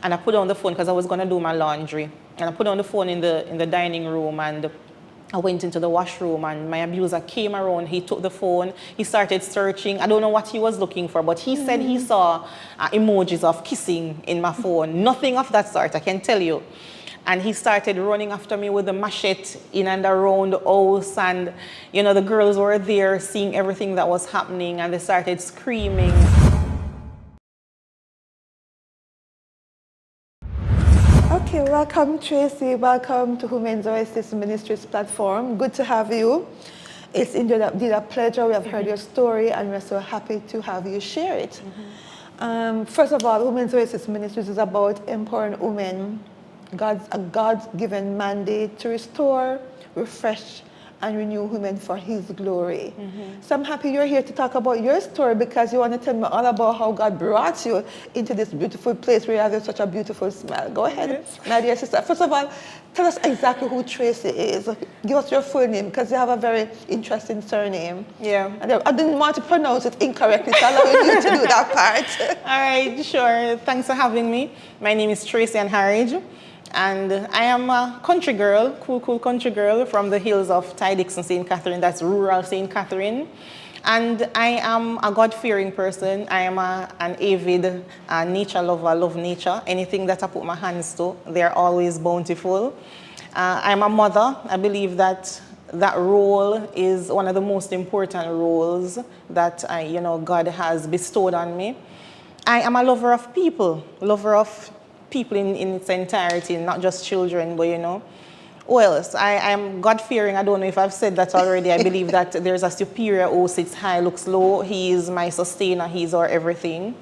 And I put down the phone because I was going to do my laundry. And I put down the phone in the dining room, and I went into the washroom, and my abuser came around. He took the phone. He started searching. I don't know what he was looking for, but he said he saw emojis of kissing in my phone. Nothing of that sort, I can tell you. And he started running after me with the machete in and around the house. And, you know, the girls were there seeing everything that was happening, and they started screaming. Okay, welcome Tracy, welcome to Women's Oasis Ministries platform. Good to have you. It's indeed a pleasure. We have heard your story, and we're so happy to have you share it. First of all, Women's Oasis Ministries is about empowering women, a God-given mandate to restore, refresh, and renew women for His glory. So I'm happy you're here to talk about your story, because you want to tell me all about how God brought you into this beautiful place where you have such a beautiful smile. Go ahead, my dear sister. First of all, tell us exactly who Tracy is. Give us your full name, because you have a very interesting surname. Yeah. And I didn't want to pronounce it incorrectly, so allowing you to do that part. All right, sure. Thanks for having me. My name is Tracey-Ann Harriage. And I am a country girl, cool country girl from the hills of Ty-Dixon, St. Catherine. That's rural St. Catherine. And I am a God-fearing person. I am an avid nature lover. I love nature. Anything that I put my hands to, they're always bountiful. I'm a mother. I believe that role is one of the most important roles that God has bestowed on me. I am a lover of people in its entirety, not just children, but Well, I am God-fearing. I don't know if I've said that already. I believe that there's a superior who sits high, looks low. He is my sustainer. He's our everything.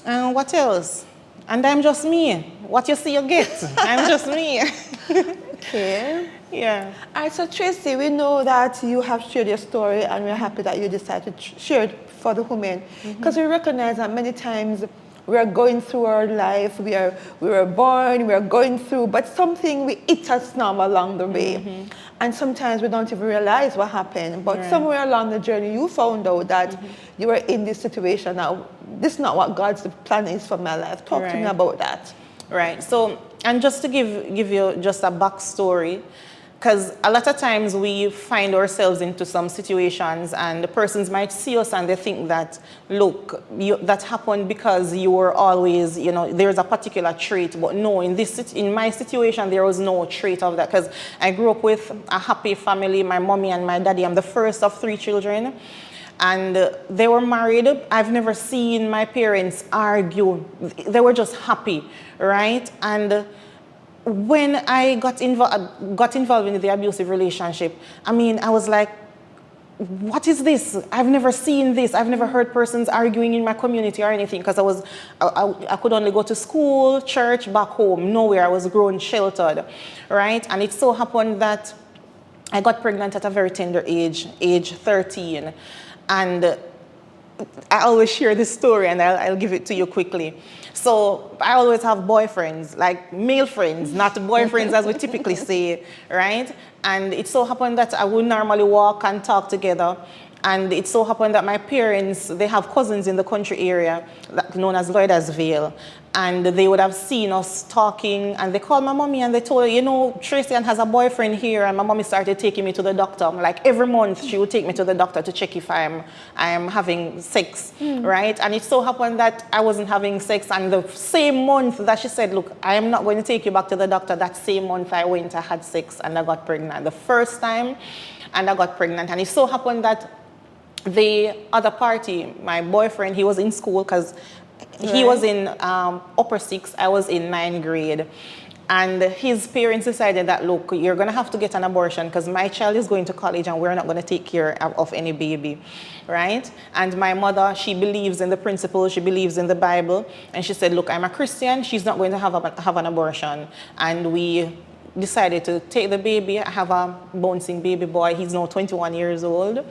And what else? And I'm just me. What you see, you get. I'm just me. Okay. Yeah. All right, so Tracy, we know that you have shared your story, and we're happy that you decided to share it for the women, because we recognize that many times we are going through our life, we were born, we are going through, but something we hit us now along the way. And sometimes we don't even realize what happened. But somewhere along the journey, you found out that you were in this situation. Now, this is not what God's plan is for my life. Talk to me about that. Right. So, and just to give you just a backstory, because a lot of times we find ourselves into some situations, and the persons might see us and they think that, look, that happened because you were always, there's a particular trait. But no, in my situation, there was no trait of that, because I grew up with a happy family, my mommy and my daddy. I'm the first of 3 children. And they were married. I've never seen my parents argue. They were just happy, right? And when I got involved in the abusive relationship, I was like, what is this? I've never seen this. I've never heard persons arguing in my community or anything, because I could only go to school, church, back home, nowhere. I was grown sheltered, right? And it so happened that I got pregnant at a very tender age 13. And I always share this story, and I'll give it to you quickly. So I always have boyfriends, like male friends, not boyfriends as we typically say, right? And it so happened that I would normally walk and talk together. And it so happened that my parents, they have cousins in the country area known as Lloydersville. And they would have seen us talking, and they called my mommy and they told her, Tracey-Ann has a boyfriend here. And my mommy started taking me to the doctor. Like every month she would take me to the doctor to check if I'm having sex, right? And it so happened that I wasn't having sex. And the same month that she said, look, I am not going to take you back to the doctor, that same month I went, I had sex, and I got pregnant. The first time, and I got pregnant. And it so happened that the other party, my boyfriend, he was in school, because he was in upper 6, I was in 9th grade. And his parents decided that, look, you're going to have to get an abortion, because my child is going to college and we're not going to take care of any baby, right? And my mother, she believes in the principles, she believes in the Bible. And she said, look, I'm a Christian, she's not going to have an abortion. And we decided to take the baby. I have a bouncing baby boy. He's now 21 years old.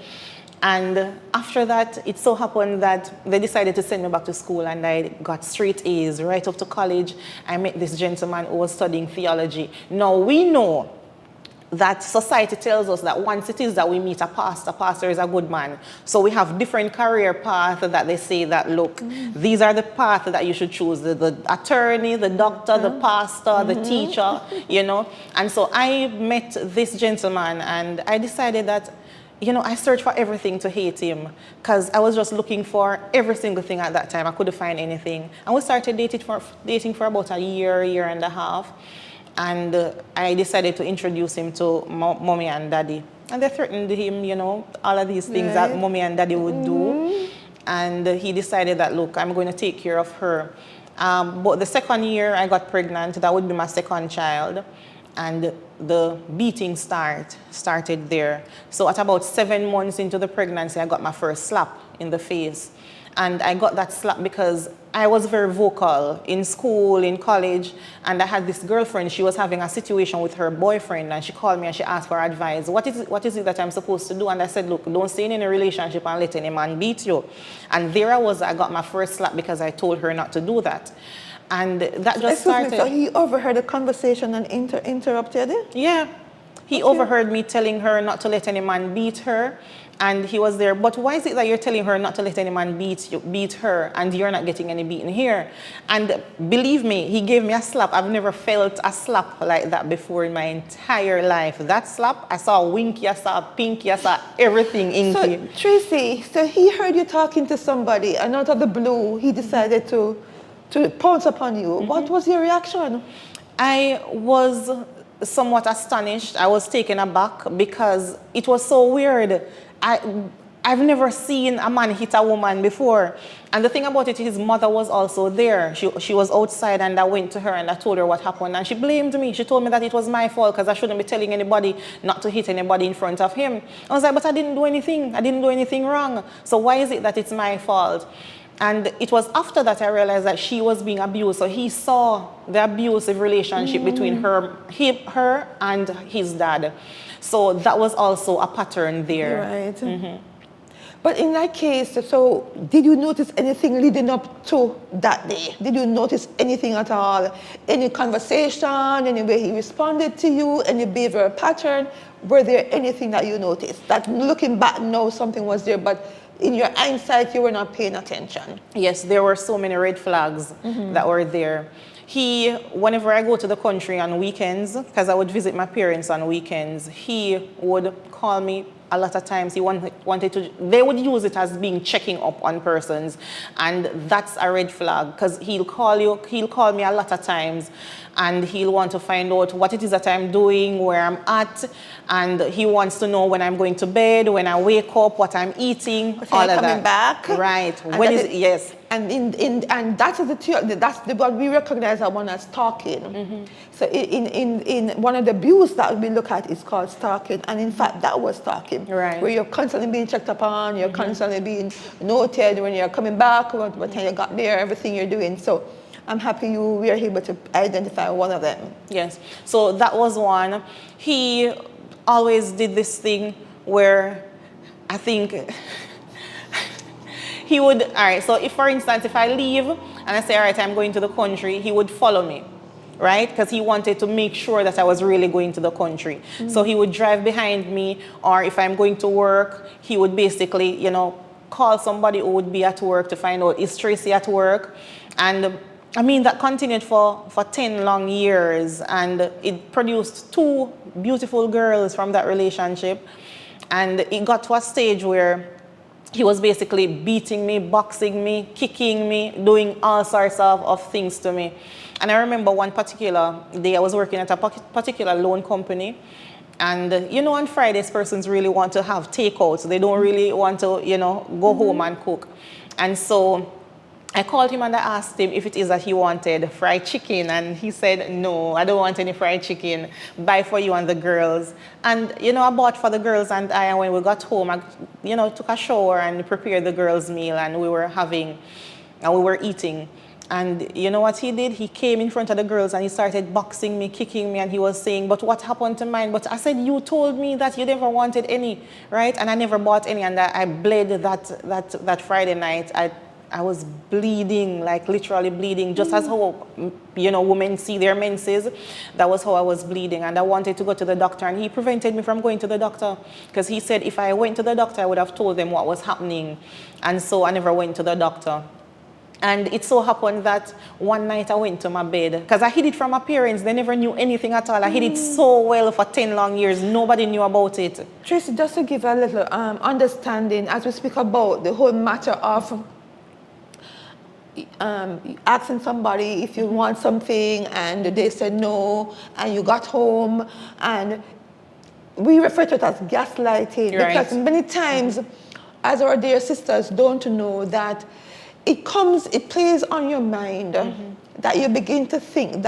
And after that, it so happened that they decided to send me back to school, and I got straight A's right up to college. I met this gentleman who was studying theology. Now, we know that society tells us that once it is that we meet a pastor is a good man. So we have different career paths that they say that, look, these are the paths that you should choose, the attorney, the doctor, the pastor, the teacher, you know. And so I met this gentleman and I decided that, you know, I searched for everything to hate him because I was just looking for every single thing at that time. I couldn't find anything. And we started dating for about a year and a half. And I decided to introduce him to mommy and daddy. And they threatened him, you know, all of these things that mommy and daddy would do. And he decided that, look, I'm going to take care of her. But the second year I got pregnant, that would be my second child. And the beating started there. So at about 7 months into the pregnancy, I got my first slap in the face. And I got that slap because I was very vocal in school, in college, and I had this girlfriend. She was having a situation with her boyfriend, and she called me and she asked for advice. What is it that I'm supposed to do? And I said, look, don't stay in any relationship and let any man beat you. And there I got my first slap because I told her not to do that. And that just started. So he overheard the conversation and interrupted it? Yeah. He overheard me telling her not to let any man beat her. And he was there, but why is it that you're telling her not to let any man beat her and you're not getting any beating here? And believe me, he gave me a slap. I've never felt a slap like that before in my entire life. That slap, I saw winky, I saw pinky, I saw everything inky. So, Tracy, so he heard you talking to somebody and out of the blue, he decided to pounce upon you. What was your reaction? I was somewhat astonished. I was taken aback because it was so weird. I've never seen a man hit a woman before. And the thing about it, his mother was also there. She was outside and I went to her and I told her what happened. And she blamed me. She told me that it was my fault because I shouldn't be telling anybody not to hit anybody in front of him. I was like, but I didn't do anything. I didn't do anything wrong. So why is it that it's my fault? And it was after that I realized that she was being abused. So he saw the abusive relationship between her and his dad. So that was also a pattern there. Right. But in that case, so did you notice anything leading up to that day? Did you notice anything at all? Any conversation, any way he responded to you, any behavioral pattern? Were there anything that you noticed? That looking back, no, something was there, but in your hindsight, you were not paying attention. Yes, there were so many red flags that were there. Whenever I go to the country on weekends, because I would visit my parents on weekends, he would call me a lot of times. He wanted to, they would use it as being checking up on persons. And that's a red flag because he'll call me a lot of times and he'll want to find out what it is that I'm doing, where I'm at, and he wants to know when I'm going to bed, when I wake up, what I'm eating, all of that. Coming back. Right. When is it? Yes. And that's what we recognize that one as stalking. So in one of the abuse that we look at is called stalking, and in fact that was stalking, right? Where you're constantly being checked upon, you're constantly being noted when you're coming back, what time you got there, everything you're doing. So I'm happy we are able to identify one of them. Yes. So that was one. He always did this thing where I think. He would, all right, so if, for instance, if I leave and I say, all right, I'm going to the country, he would follow me, right? Because he wanted to make sure that I was really going to the country. So he would drive behind me, or if I'm going to work, he would basically, you know, call somebody who would be at work to find out, is Tracy at work? And I mean, that continued for 10 long years, and it produced 2 beautiful girls from that relationship. And it got to a stage where he was basically beating me, boxing me, kicking me, doing all sorts of things to me. And I remember one particular day I was working at a particular loan company. And, you know, on Fridays, persons really want to have takeouts. They don't really want to, you know, go home and cook. And so I called him and I asked him if it is that he wanted fried chicken, and he said, no, I don't want any fried chicken. Buy for you and the girls. And, you know, I bought for the girls and when we got home, I, you know, took a shower and prepared the girls' meal, and we were eating. And you know what he did? He came in front of the girls and he started boxing me, kicking me, and he was saying, but what happened to mine? But I said, you told me that you never wanted any, right? And I never bought any, and I bled that Friday night. I was bleeding, like literally bleeding, just as how, you know, women see their menses. That was how I was bleeding. And I wanted to go to the doctor, and he prevented me from going to the doctor because he said if I went to the doctor, I would have told them what was happening. And so I never went to the doctor. And it so happened that one night I went to my bed, because I hid it from my parents. They never knew anything at all. I hid it so well for 10 long years. Nobody knew about it. Tracy, just to give a little understanding, as we speak about the whole matter of asking somebody if you want something and they said no, and you got home, and we refer to it as gaslighting, Right. because many times, as our dear sisters don't know that it plays on your mind, that you begin to think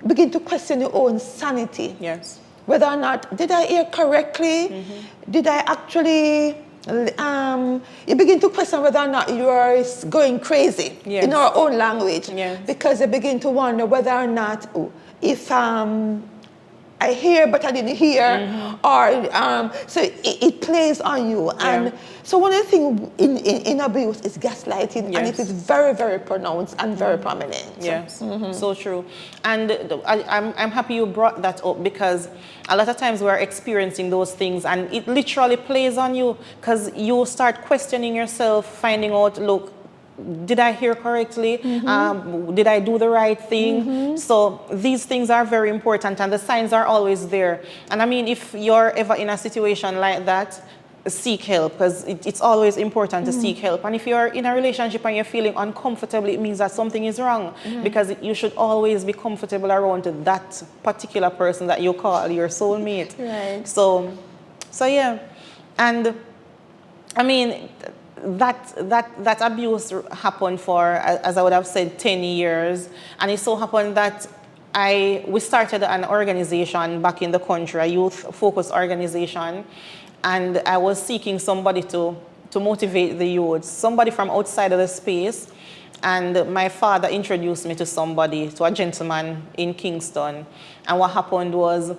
begin to question your own sanity. Yes. Whether or not, did I hear correctly? Did I actually, you begin to question whether or not you are going crazy, Yes. in our own language. Yes. Because you begin to wonder whether or not, if I hear but I didn't hear, or so it plays on you. And so one of the things in abuse is gaslighting, and it is very, very pronounced and very prominent. Yes, so true. And I'm happy you brought that up, because a lot of times we're experiencing those things and it literally plays on you, because you start questioning yourself, finding out, look, did I hear correctly? Did I do the right thing? So these things are very important, and the signs are always there. And I mean, if you're ever in a situation like that, seek help, because it's always important to seek help. And if you're in a relationship and you're feeling uncomfortable, it means that something is wrong, because you should always be comfortable around that particular person that you call your soulmate. Right. So yeah. And I mean, that abuse happened for, as I would have said, 10 years. And it so happened that we started an organization back in the country, a youth-focused organization. And I was seeking somebody to motivate the youths, somebody from outside of the space. And my father introduced me to somebody, to a gentleman in Kingston. And what happened was,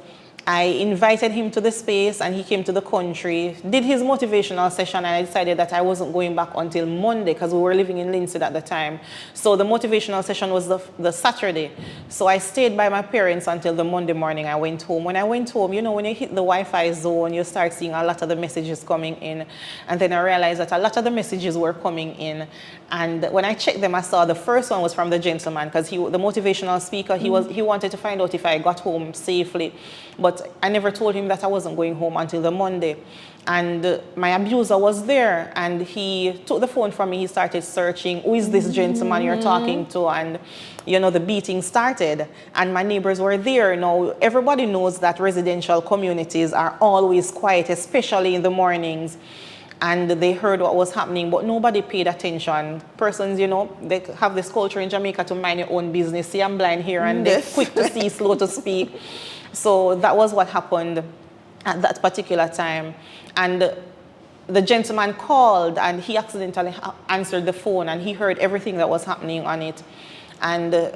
I invited him to the space, and he came to the country, did his motivational session, and I decided that I wasn't going back until Monday, because we were living in Lindsay at the time. So the motivational session was the Saturday. So I stayed by my parents until the Monday morning. I went home. When I went home, you know, when you hit the Wi-Fi zone, you start seeing a lot of the messages coming in. And then I realized that a lot of the messages were coming in. And when I checked them, I saw the first one was from the gentleman, because the motivational speaker, he wanted to find out if I got home safely. But I never told him that I wasn't going home until the Monday. And my abuser was there, and he took the phone from me. He started searching, who is this gentleman you're talking to? And, you know, the beating started. And my neighbors were there. Now, everybody knows that residential communities are always quiet, especially in the mornings. And they heard what was happening, but nobody paid attention. Persons, you know, they have this culture in Jamaica to mind your own business. See, I'm blind here, and they're quick to see, slow to speak. So that was what happened at that particular time. And the gentleman called, and he accidentally answered the phone, and he heard everything that was happening on it. And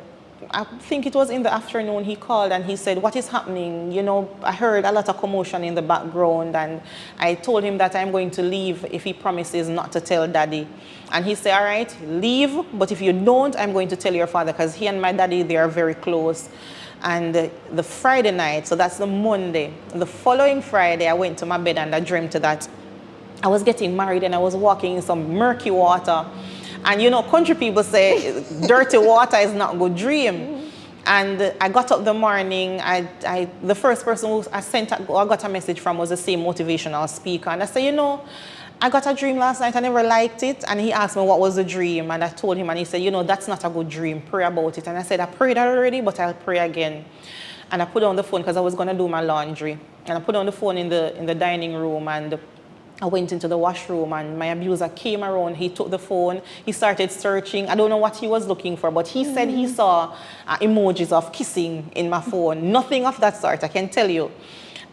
I think it was in the afternoon he called, and he said, what is happening? You know, I heard a lot of commotion in the background, and I told him that I'm going to leave if he promises not to tell Daddy. And he said, all right, leave, but if you don't, I'm going to tell your father, because he and my daddy, they are very close. And the Friday night, so that's the Monday, the following Friday, I went to my bed and I dreamt that I was getting married, and I was walking in some murky water. And you know, country people say dirty water is not a good dream. And I got up the morning, the first person who I got a message from was the same motivational speaker. And I said, you know, I got a dream last night, I never liked it. And he asked me what was the dream, and I told him, and he said, you know, that's not a good dream, pray about it. And I said, I prayed already, but I'll pray again. And I put down the phone, because I was going to do my laundry. And I put down the phone in the dining room, and I went into the washroom, and my abuser came around. He took the phone, he started searching. I don't know what he was looking for, but he said he saw emojis of kissing in my phone. Nothing of that sort, I can tell you.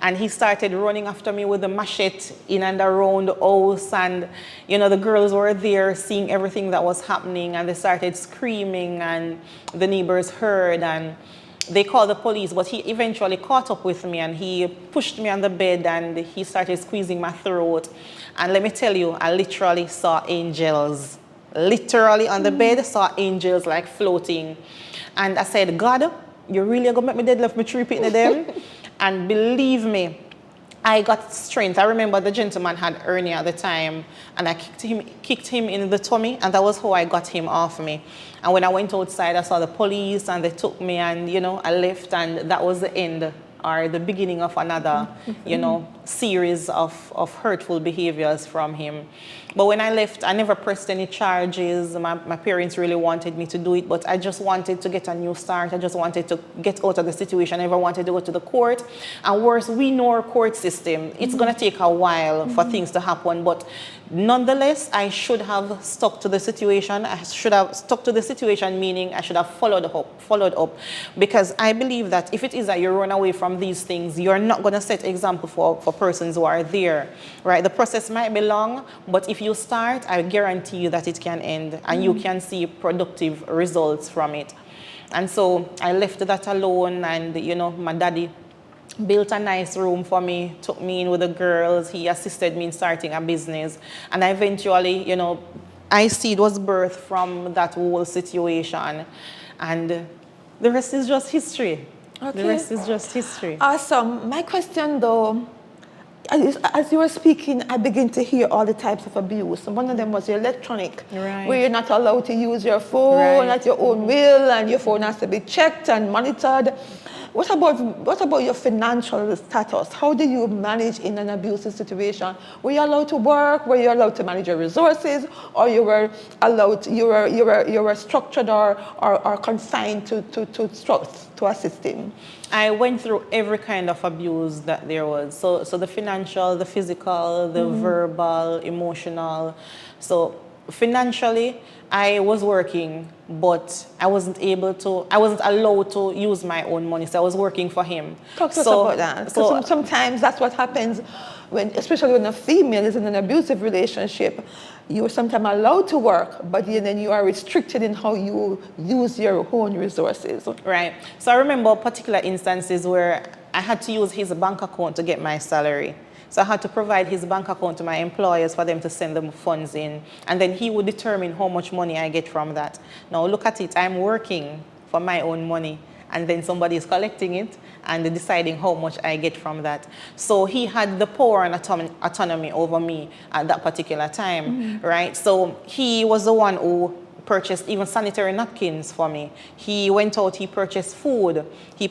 And he started running after me with the machete in and around the house. And, you know, the girls were there seeing everything that was happening. And they started screaming, and the neighbors heard. And they called the police. But he eventually caught up with me, and he pushed me on the bed, and he started squeezing my throat. And let me tell you, I literally saw angels. literally on the bed, saw angels like floating. And I said, God, you really are going to make me dead left me 3 people them? And believe me, I got strength. I remember the gentleman had hernia at the time, and I kicked him in the tummy, and that was how I got him off me. And when I went outside, I saw the police, and they took me, and, you know, I left, and that was the end, or the beginning of another, you know, series of hurtful behaviors from him. But when I left, I never pressed any charges. My parents really wanted me to do it, but I just wanted to get a new start. I just wanted to get out of the situation. I never wanted to go to the court. And worse, we know our court system. It's going to take a while for things to happen, but nonetheless, I should have stuck to the situation. I should have stuck to the situation, meaning I should have followed up, because I believe that if it is that you run away from these things, you're not going to set example for persons who are there, right? The process might be long, but if you start, I guarantee you that it can end, and you can see productive results from it. And so I left that alone, and, you know, my daddy built a nice room for me, took me in with the girls. He assisted me in starting a business. And I eventually, you know, SEEED was birthed from that whole situation. And the rest is just history. Okay. The rest is just history. Awesome. My question, though, as you were speaking, I began to hear all the types of abuse. One of them was electronic, right, where you're not allowed to use your phone at your own will, and your phone has to be checked and monitored. What about your financial status? How do you manage in an abusive situation? Were you allowed to work? Were you allowed to manage your resources, or you were allowed? You were structured or confined to a system? I went through every kind of abuse that there was. So the financial, the physical, the verbal, emotional. So financially, I was working, but I wasn't allowed to use my own money, so I was working for him. Talk to us about that. So sometimes that's what happens especially when a female is in an abusive relationship. You are sometimes allowed to work, but then you are restricted in how you use your own resources. Right. So I remember particular instances where I had to use his bank account to get my salary. So I had to provide his bank account to my employers for them to send them funds in. And then he would determine how much money I get from that. Now look at it, I'm working for my own money, and then somebody is collecting it and deciding how much I get from that. So he had the power and autonomy over me at that particular time, right? So he was the one who purchased even sanitary napkins for me. He went out, he purchased food. He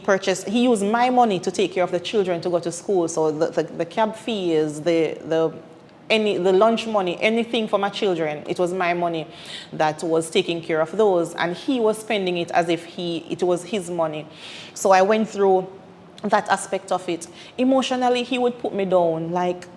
used my money to take care of the children to go to school. So the cab fees, the lunch money, anything for my children, it was my money that was taking care of those. And he was spending it as if it was his money. So I went through that aspect of it. Emotionally, he would put me down. Like,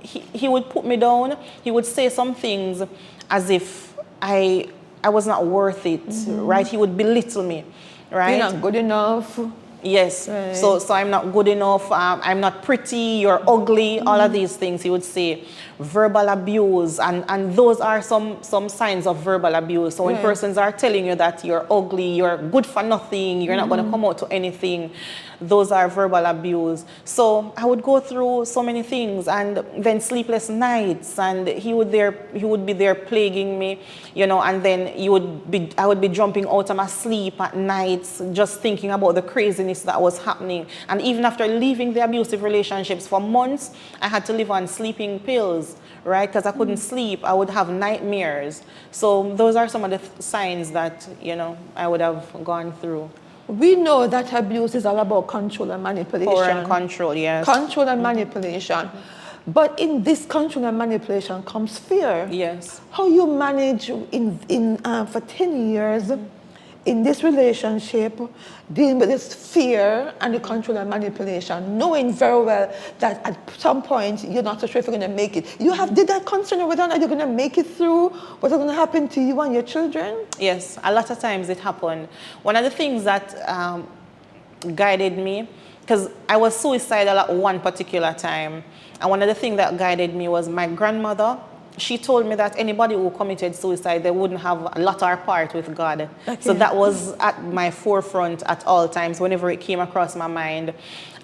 he would put me down. He would say some things as if I was not worth it, right? He would belittle me, right? You're not good enough. Yes, right. So I'm not good enough, I'm not pretty, you're ugly, all of these things he would say. Verbal abuse, and those are some signs of verbal abuse. So when persons are telling you that you're ugly, you're good for nothing, you're not going to come out to anything, those are verbal abuse. So I would go through so many things, and then sleepless nights, and he would be there plaguing me, you know, and then I would be jumping out of my sleep at nights, just thinking about the craziness that was happening. And even after leaving the abusive relationships for months, I had to live on sleeping pills, right? Because I couldn't sleep. I would have nightmares. So those are some of the signs that, you know, I would have gone through. We know that abuse is all about control and manipulation. Power and control, yes. Control and manipulation. But in this control and manipulation comes fear. Yes. How you manage for 10 years in this relationship, dealing with this fear and the control and manipulation, knowing very well that at some point you're not so sure if you're going to make it. Did that concern whether or not you're going to make it through? What's going to happen to you and your children? Yes, a lot of times it happened. One of the things that guided me, because I was suicidal at one particular time, and one of the things that guided me was my grandmother she told me that anybody who committed suicide, they wouldn't have a lot or part with God. Okay. So that was at my forefront at all times, whenever it came across my mind.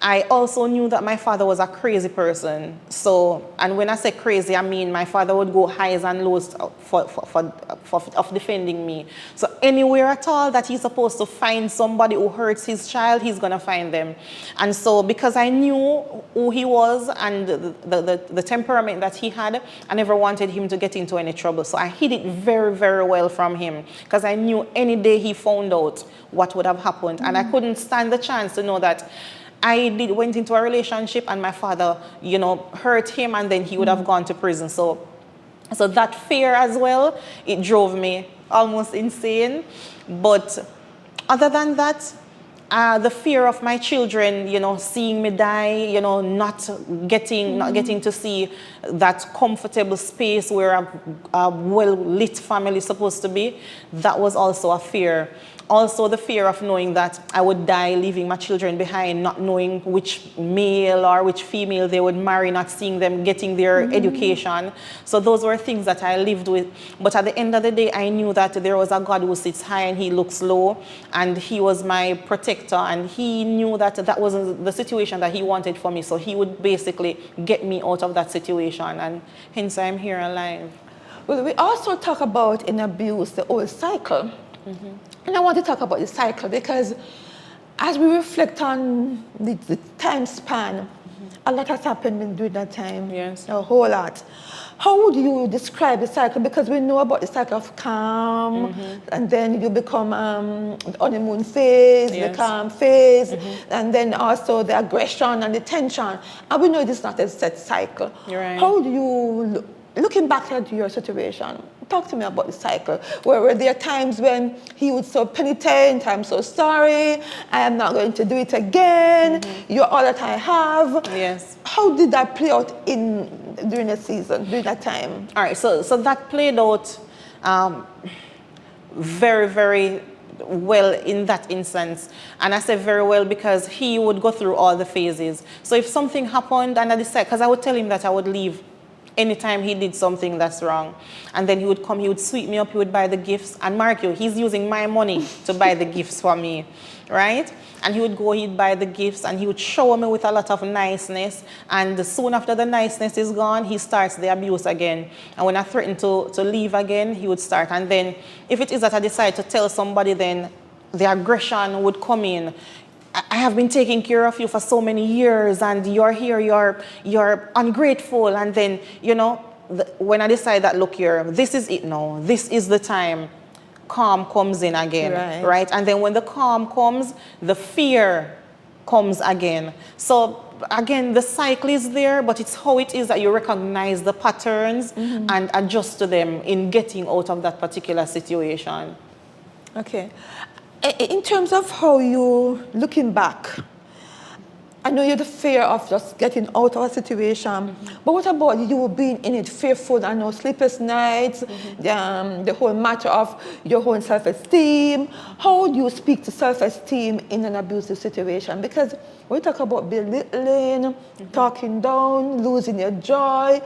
I also knew that my father was a crazy person. So, and when I say crazy, I mean my father would go highs and lows of defending me. So anywhere at all that he's supposed to find somebody who hurts his child, he's going to find them. And so because I knew who he was and the temperament that he had, I never wanted him to get into any trouble. So I hid it very, very well from him, because I knew any day he found out what would have happened. And I couldn't stand the chance to know that I went into a relationship and my father, you know, hurt him, and then he would have gone to prison. So that fear as well, it drove me almost insane. But other than that, the fear of my children, you know, seeing me die, you know, not getting to see that comfortable space where a well-lit family is supposed to be, that was also a fear. Also the fear of knowing that I would die leaving my children behind, not knowing which male or which female they would marry, not seeing them getting their education. So those were things that I lived with. But at the end of the day, I knew that there was a God who sits high and he looks low, and he was my protector, and he knew that that wasn't the situation that he wanted for me. So he would basically get me out of that situation, and hence I'm here alive. Well, we also talk about in abuse the old cycle. And I want to talk about the cycle because as we reflect on the time span, a lot has happened during that time. Yes. A whole lot. How would you describe the cycle? Because we know about the cycle of calm, and then you become the honeymoon phase, the calm phase, and then also the aggression and the tension. And we know it is not a set cycle. You're right. How do you, looking back at your situation, talk to me about the cycle. Were there times when he would say penitent, I'm so sorry, I am not going to do it again, you're all that I have? Yes. How did that play out during the season, during that time? All right, so that played out very, very well in that instance. And I say very well because he would go through all the phases. So if something happened and I decided, because I would tell him that I would leave anytime he did something that's wrong. And then he would come, he would sweep me up, he would buy the gifts. And mark you, he's using my money to buy the gifts for me, right? And he would go, he'd buy the gifts, and he would shower me with a lot of niceness. And soon after the niceness is gone, he starts the abuse again. And when I threaten to leave again, he would start. And then if it is that I decide to tell somebody, then the aggression would come in. I have been taking care of you for so many years, and you're here, you're ungrateful. And then, you know, when I decide that, look here, this is it now, this is the time, calm comes in again, right? And then when the calm comes, the fear comes again. So again, the cycle is there, but it's how it is that you recognize the patterns and adjust to them in getting out of that particular situation. Okay. In terms of how you, looking back, I know you're the fear of just getting out of a situation, but what about you being in it, fearful, I know, sleepless nights, the whole matter of your own self-esteem? How do you speak to self-esteem in an abusive situation? Because we talk about belittling, talking down, losing your joy.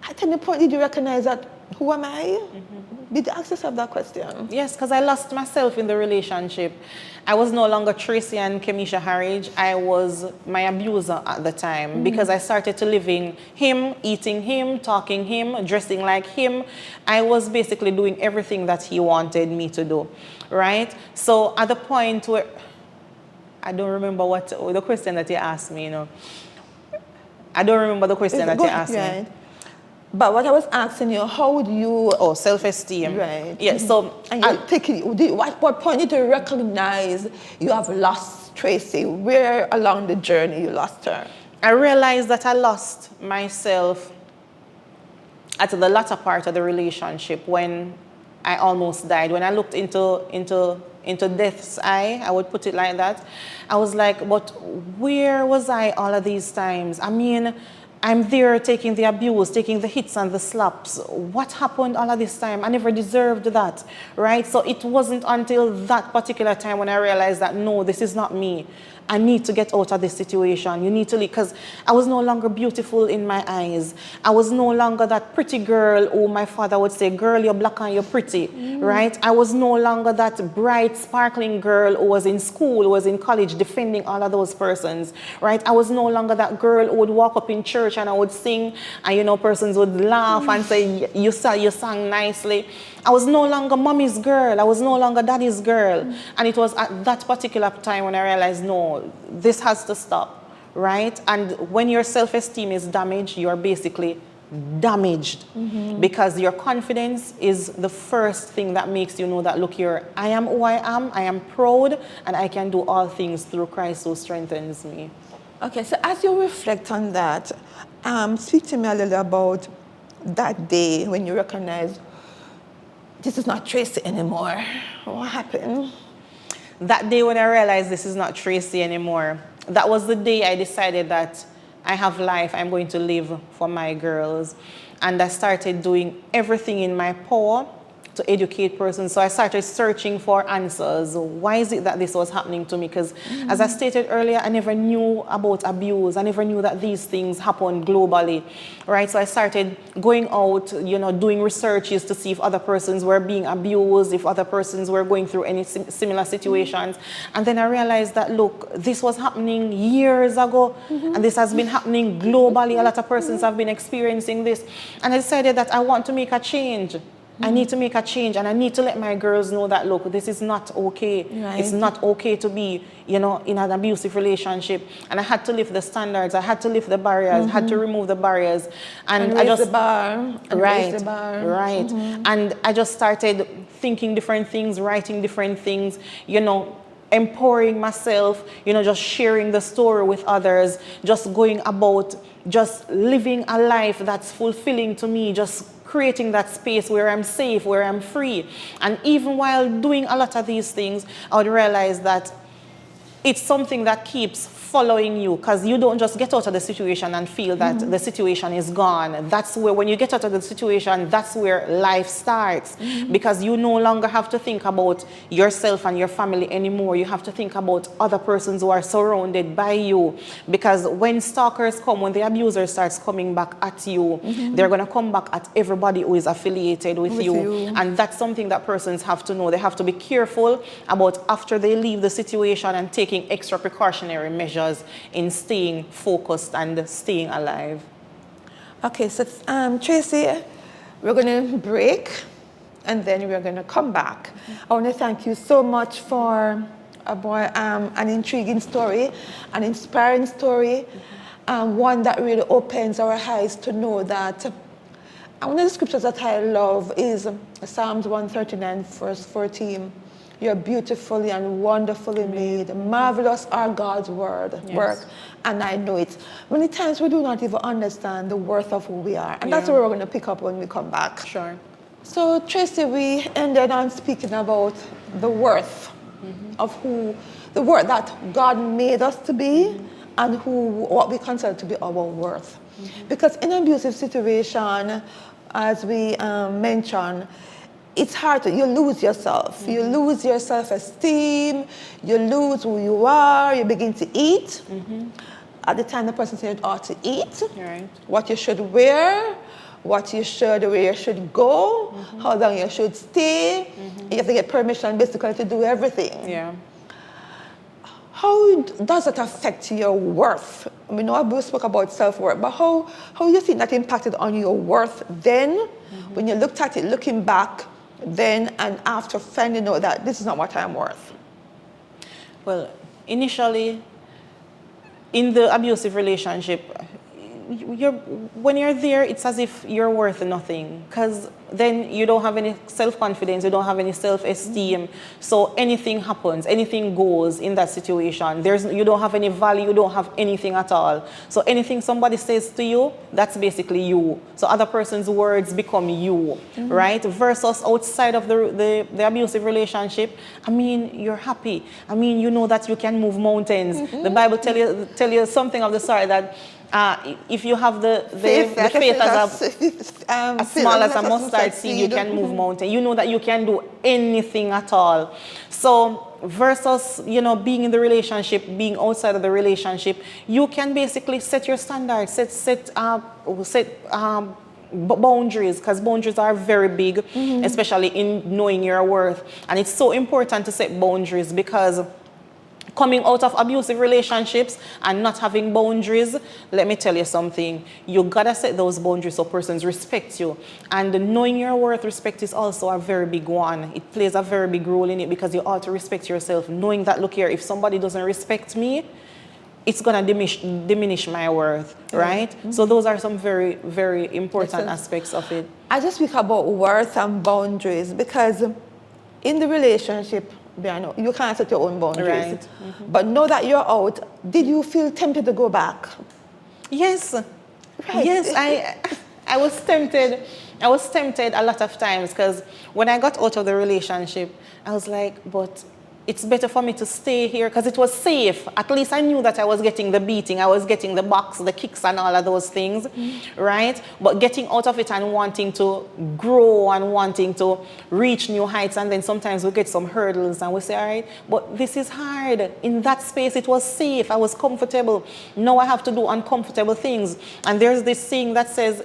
At any point did you recognize that, who am I? Did you ask yourself that question? Yes, because I lost myself in the relationship. I was no longer Tracey-Ann Harriage. I was my abuser at the time because I started to live in him, eating him, talking him, dressing like him. I was basically doing everything that he wanted me to do, right? So at the point where, I don't remember what the question that you asked me, you know. I don't remember the question that you asked me. But what I was asking you, how would you... Oh, self-esteem. Right. Yes, so... And what point did you recognize you have lost Tracey? Where along the journey you lost her? I realized that I lost myself at the latter part of the relationship when I almost died. When I looked into death's eye, I would put it like that. I was like, but where was I all of these times? I mean, I'm there taking the abuse, taking the hits and the slaps. What happened all of this time? I never deserved that, right? So it wasn't until that particular time when I realized that, no, this is not me. I need to get out of this situation. You need to leave. Because I was no longer beautiful in my eyes. I was no longer that pretty girl who my father would say, girl, you're black and you're pretty, right? I was no longer that bright, sparkling girl who was in school, who was in college, defending all of those persons, right? I was no longer that girl who would walk up in church and I would sing, and you know, persons would laugh and say, you sang nicely. I was no longer mommy's girl. I was no longer daddy's girl. And it was at that particular time when I realized, no, this has to stop, right? And when your self-esteem is damaged, you're basically damaged because your confidence is the first thing that makes you know that, look here, I am who I am proud, and I can do all things through Christ who strengthens me. Okay, so as you reflect on that, speak to me a little about that day when you recognize this is not Tracy anymore. What happened? That day when I realized this is not Tracy anymore, that was the day I decided that I have life, I'm going to live for my girls. And I started doing everything in my power to educate persons. So I started searching for answers. Why is it that this was happening to me? Because as I stated earlier, I never knew about abuse. I never knew that these things happen globally, right? So I started going out, you know, doing researches to see if other persons were being abused, if other persons were going through any similar situations. And then I realized that, look, this was happening years ago, and this has been happening globally. A lot of persons have been experiencing this. And I decided that I want to make a change. I need to make a change, and I need to let my girls know that, look, this is not okay. Right. It's not okay to be, you know, in an abusive relationship. And I had to lift the standards. I had to lift the barriers. I had to remove the barriers. And I raise just, the bar. right, Raise the bar. right. And I just started thinking different things, writing different things, you know, empowering myself, you know, just sharing the story with others, just going about, just living a life that's fulfilling to me, just creating that space where I'm safe, where I'm free. And even while doing a lot of these things, I would realize that it's something that keeps following you, because you don't just get out of the situation and feel that the situation is gone. That's where, when you get out of the situation, that's where life starts, because you no longer have to think about yourself and your family anymore. You have to think about other persons who are surrounded by you, because when stalkers come, when the abuser starts coming back at you, they're going to come back at everybody who is affiliated with you. And that's something that persons have to know. They have to be careful about, after they leave the situation, and taking extra precautionary measures in staying focused and staying alive. Okay, so Tracy, we're going to break, and then we're going to come back. I want to thank you so much for an intriguing story, an inspiring story, one that really opens our eyes to know that one of the scriptures that I love is Psalms 139, verse 14. You're beautifully and wonderfully made. Marvelous are God's work, and I know it. Many times we do not even understand the worth of who we are, and that's where we're going to pick up when we come back. Sure. So, Tracy, we ended on speaking about the worth of the worth that God made us to be, and what we consider to be our worth. Because in an abusive situation, as we mentioned, it's hard you lose yourself. You lose your self-esteem, you lose who you are, you begin to eat. At the time the person said you ought to eat, what you should wear, where you should go, how long you should stay. You have to get permission basically to do everything. Yeah. How does that affect your worth? I mean, we spoke about self-worth, but how do you think that impacted on your worth then, when you looked at it, looking back, then and after, finding out that this is not what I'm worth? Well, initially, in the abusive relationship, when you're there, it's as if you're worth nothing, because then you don't have any self-confidence, you don't have any self-esteem. So anything happens, anything goes in that situation. You don't have any value, you don't have anything at all. So anything somebody says to you, that's basically you. So other person's words become you, right? Versus outside of the abusive relationship, I mean, you're happy. I mean, you know that you can move mountains. The Bible tell you something of the sort that if you have the faith as small as a mustard seed, you can move mountains. You know that you can do anything at all. So versus, you know, being in the relationship, being outside of the relationship, you can basically set your standards, set boundaries, because boundaries are very big, especially in knowing your worth. And it's so important to set boundaries, because coming out of abusive relationships and not having boundaries, let me tell you something, you gotta set those boundaries so persons respect you. And knowing your worth, respect is also a very big one. It plays a very big role in it, because you ought to respect yourself, knowing that, look here, if somebody doesn't respect me, it's gonna diminish my worth, right? So those are some very, very important aspects of it. I just speak about worth and boundaries, because in the relationship, you can't set your own boundaries. Right. But now that you're out, did you feel tempted to go back? Yes. Right. Yes, I was tempted. I was tempted a lot of times, because when I got out of the relationship, I was like, but it's better for me to stay here, because it was safe. At least I knew that I was getting the beating, I was getting the box, the kicks and all of those things, right? But getting out of it and wanting to grow and wanting to reach new heights, and then sometimes we get some hurdles and we say, all right, but this is hard. In that space, it was safe, I was comfortable. Now I have to do uncomfortable things. And there's this thing that says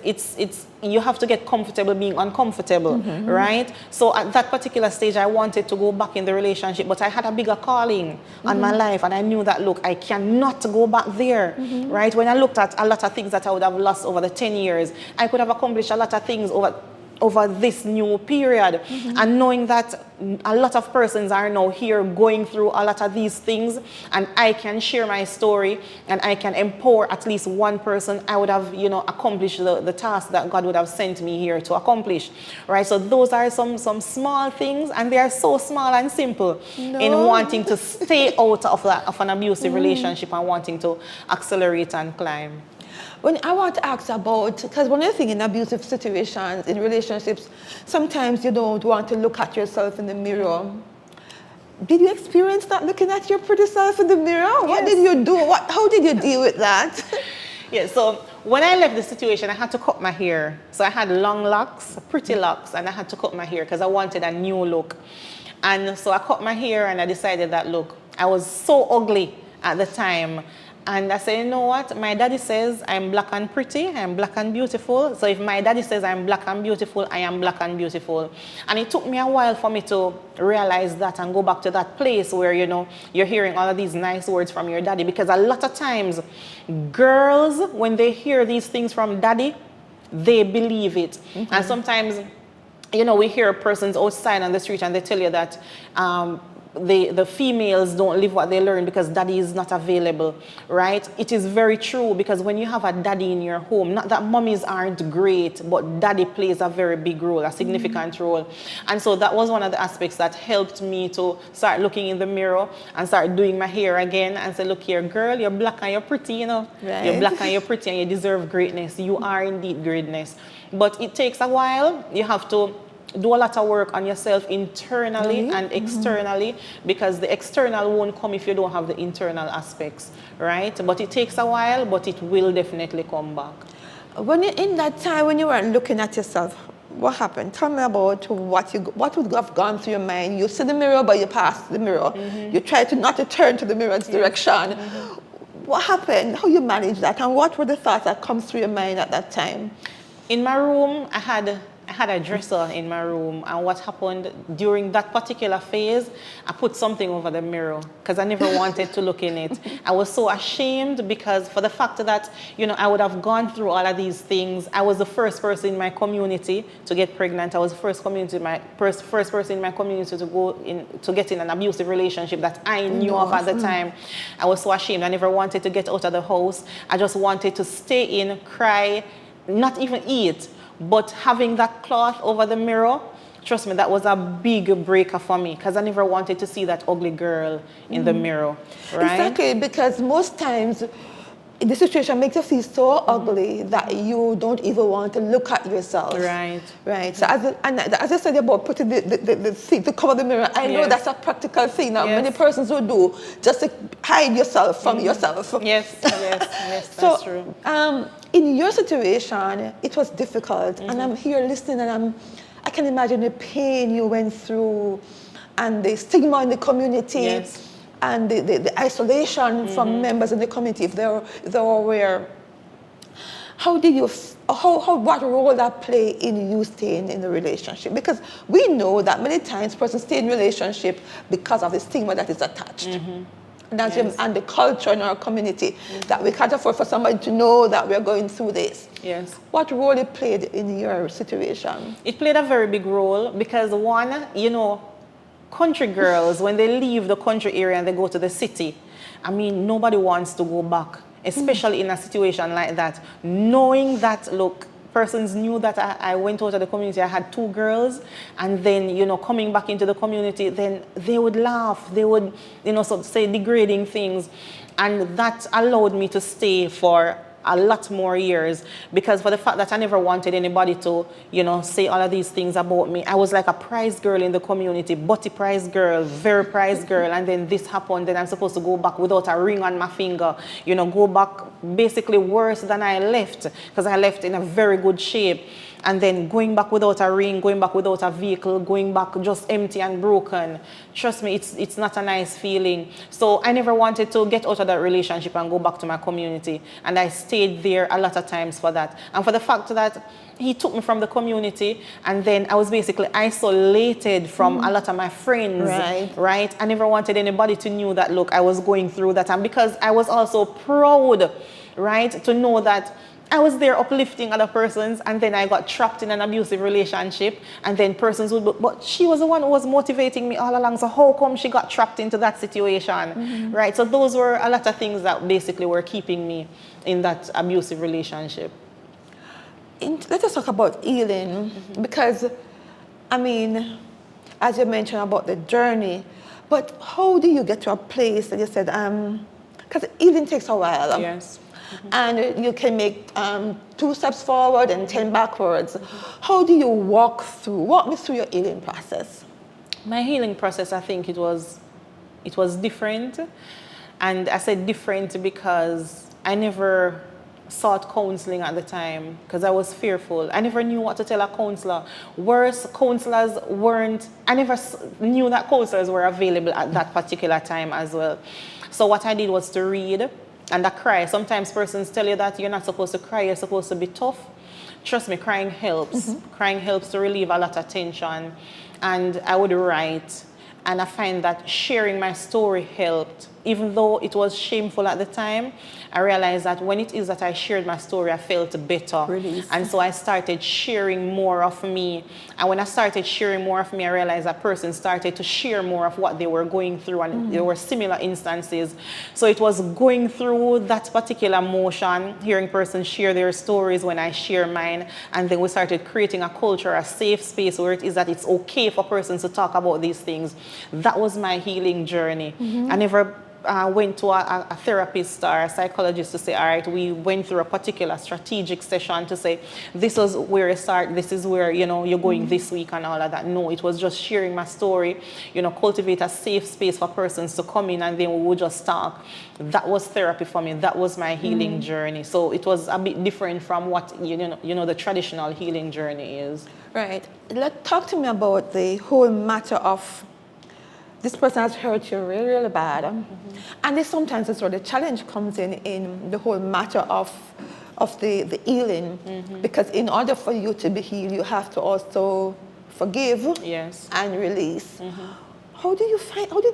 you have to get comfortable being uncomfortable, right? So at that particular stage, I wanted to go back in the relationship, but I had a bigger calling on my life, and I knew that, look, I cannot go back there, right? When I looked at a lot of things that I would have lost over the 10 years, I could have accomplished a lot of things over this new period. And knowing that a lot of persons are now here going through a lot of these things, and I can share my story and I can empower at least one person, I would have, you know, accomplished the task that God would have sent me here to accomplish, right? So those are some small things, and they are so small and simple in wanting to stay out of an abusive relationship and wanting to accelerate and climb. When I want to ask about, because one of the things in abusive situations, in relationships, sometimes you don't want to look at yourself in the mirror. Did you experience that, looking at your pretty self in the mirror? Yes. What did you do? How did you deal with that? Yeah, so when I left the situation, I had to cut my hair. So I had long locks, pretty locks, and I had to cut my hair because I wanted a new look. And so I cut my hair, and I decided that, look, I was so ugly at the time. And I said, you know what? My daddy says I'm black and pretty, I'm black and beautiful. So if my daddy says I'm black and beautiful, I am black and beautiful. And it took me a while for me to realize that and go back to that place where, you know, you're hearing all of these nice words from your daddy. Because a lot of times, girls, when they hear these things from daddy, they believe it. And sometimes, you know, we hear persons outside on the street and they tell you that the females don't live what they learn because daddy is not available, right? It is very true, because when you have a daddy in your home, not that mommies aren't great, but daddy plays a very big role, a significant role. And so that was one of the aspects that helped me to start looking in the mirror and start doing my hair again and say, look here, girl, you're black and you're pretty, you know. Right. You're black and you're pretty and you deserve greatness. You are indeed greatness. But it takes a while. You have to do a lot of work on yourself internally and externally, because the external won't come if you don't have the internal aspects, right? But it takes a while, but it will definitely come back. When you, in that time when you were looking at yourself, what happened? Tell me about what would have gone through your mind. You see the mirror, but you pass the mirror. You try to not to turn to the mirror's direction. What happened? How you managed that? And what were the thoughts that come through your mind at that time? In my room, I had a dresser in my room, and what happened during that particular phase, I put something over the mirror because I never wanted to look in it. I was so ashamed, because for the fact that, you know, I would have gone through all of these things. I was the first person in my community to get pregnant. I was the first person in my community to get in an abusive relationship that I knew of at the time. I was so ashamed. I never wanted to get out of the house. I just wanted to stay in, cry, not even eat. But having that cloth over the mirror, trust me, that was a big breaker for me, because I never wanted to see that ugly girl in the mirror, right? Exactly, because most times the situation makes you feel so ugly that you don't even want to look at yourself. Right. Right. So as I said about putting the thing to cover the mirror, I know that's a practical thing that many persons will do, just to hide yourself from yourself. Yes, that's so, true. In your situation, it was difficult, and I'm here listening, and I can imagine the pain you went through. and the stigma in the community, Yes. and the isolation from members in the community, if they're aware. How did you, what role that play in you staying in the relationship? Because we know that many times persons stay in relationship because of the stigma that is attached. And, Yes. and the culture in our community, that we can't afford for somebody to know that we're going through this. Yes. What role it played in your situation? It played a very big role because one, you know, country girls, when they leave the country area and they go to the city, I mean, nobody wants to go back, especially in a situation like that. Knowing that, look, persons knew that I went out of the community, I had 2 girls, and then, you know, coming back into the community, then they would laugh, they would, you know, so to say degrading things. And that allowed me to stay for a lot more years, because for the fact that I never wanted anybody to, you know, say all of these things about me. I was like a prize girl in the community, butty prize girl, very prize girl, and then this happened, then I'm supposed to go back without a ring on my finger, you know, go back basically worse than I left, because I left in a very good shape. And then going back without a ring, going back without a vehicle, going back just empty and broken. Trust me, it's not a nice feeling. So I never wanted to get out of that relationship and go back to my community. And I stayed there a lot of times for that. And for the fact that he took me from the community, and then I was basically isolated from a lot of my friends. Right? I never wanted anybody to know that, look, I was going through that. And because I was also proud, right, to know that I was there uplifting other persons, and then I got trapped in an abusive relationship, and then persons would, but she was the one who was motivating me all along, so how come she got trapped into that situation, right? So those were a lot of things that basically were keeping me in that abusive relationship. Let us talk about healing, because, I mean, as you mentioned about the journey, but how do you get to a place that you said, because healing takes a while. Yes. And you can make 2 steps forward and 10 backwards. How do you walk me through your healing process? My healing process, I think it was different. And I said different because I never sought counseling at the time because I was fearful. I never knew what to tell a counselor. Worse, counselors weren't, I never knew that counselors were available at that particular time as well. So what I did was to read and I cry. Sometimes persons tell you that you're not supposed to cry, you're supposed to be tough. Trust me, crying helps. Crying helps to relieve a lot of tension. And I would write. And I find that sharing my story helped. Even though it was shameful at the time, I realized that when it is that I shared my story, I felt better. Release. And so I started sharing more of me. And when I started sharing more of me, I realized that persons started to share more of what they were going through, and there were similar instances. So it was going through that particular motion, hearing persons share their stories when I share mine, and then we started creating a culture, a safe space where it is that it's okay for persons to talk about these things. That was my healing journey. I never went to a therapist or a psychologist to say, all right, we went through a particular strategic session to say, this is where you start, this is where, you know, you're going this week and all of that. No, it was just sharing my story, you know, cultivate a safe space for persons to come in and then we would just talk. That was therapy for me. That was my healing journey. So it was a bit different from what, you know, the traditional healing journey is. Right. Talk to me about the whole matter of this person has hurt you really, really bad. And then sometimes that's where the challenge comes in the whole matter of the healing. Because in order for you to be healed, you have to also forgive and release. How did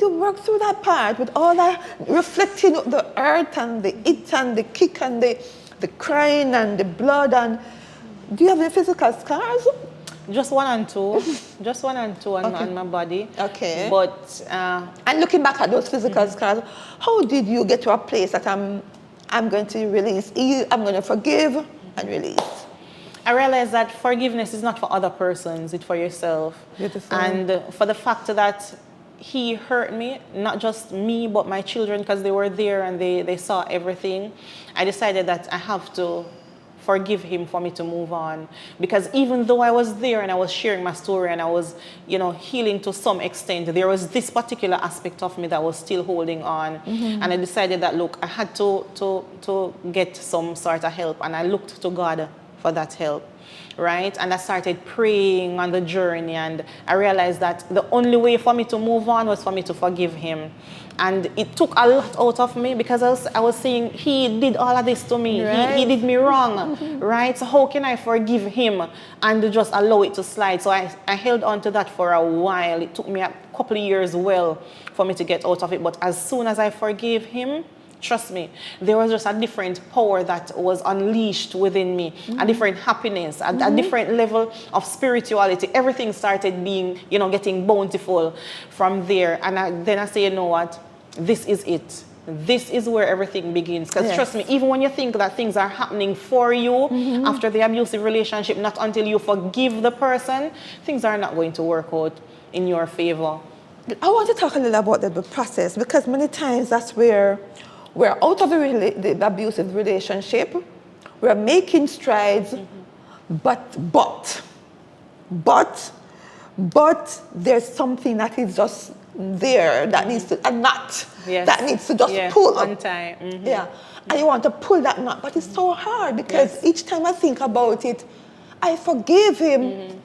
you work through that part with all that reflecting the hurt and the hit and the kick and the crying and the blood? And do you have any physical scars? Just 1 and 2. Just 1 and 2 on my body. Okay. But and looking back at those physical scars, how did you get to a place that I'm going to release, I'm going to forgive and release? I realized that forgiveness is not for other persons, it's for yourself. Beautiful. And for the fact that he hurt me, not just me, but my children, because they were there and they saw everything, I decided that I have to forgive him for me to move on. Because even though I was there and I was sharing my story and I was, you know, healing to some extent, there was this particular aspect of me that was still holding on. And I decided that, look, I had to get some sort of help, and I looked to God for that help, right? And I started praying on the journey, and I realized that the only way for me to move on was for me to forgive him. And it took a lot out of me, because I was saying, he did all of this to me. Right. He did me wrong, right? So how can I forgive him and just allow it to slide? So I held on to that for a while. It took me a couple of years for me to get out of it. But as soon as I forgave him, trust me, there was just a different power that was unleashed within me, a different happiness, a different level of spirituality. Everything started being, getting bountiful from there. And then I say, you know what? This is it. This is where everything begins. Because trust me, even when you think that things are happening for you after the abusive relationship, not until you forgive the person, things are not going to work out in your favor. I want to talk a little about the process, because many times that's where we're out of the abusive relationship, we're making strides, but there's something that is just there that needs to, a knot that needs to just pull. Untie. Yeah, and you want to pull that knot, but it's so hard, because each time I think about it, I forgive him,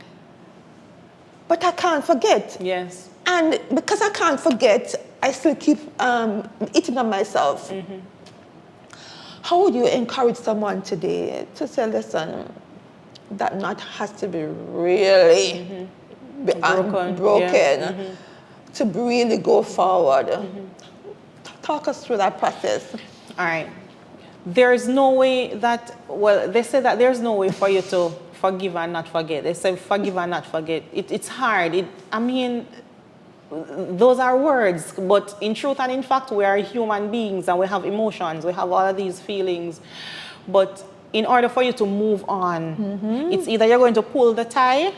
but I can't forget. Yes. And because I can't forget, I still keep eating on myself. How would you encourage someone today to say, listen, that knot has to be really broken to really go forward? Talk us through that process. All right. There's no way that, well, they say that there's no way for you to forgive and not forget. They say forgive and not forget. It's hard. Those are words, but in truth and in fact, we are human beings and we have emotions, we have all of these feelings. But in order for you to move on, it's either you're going to pull the tie,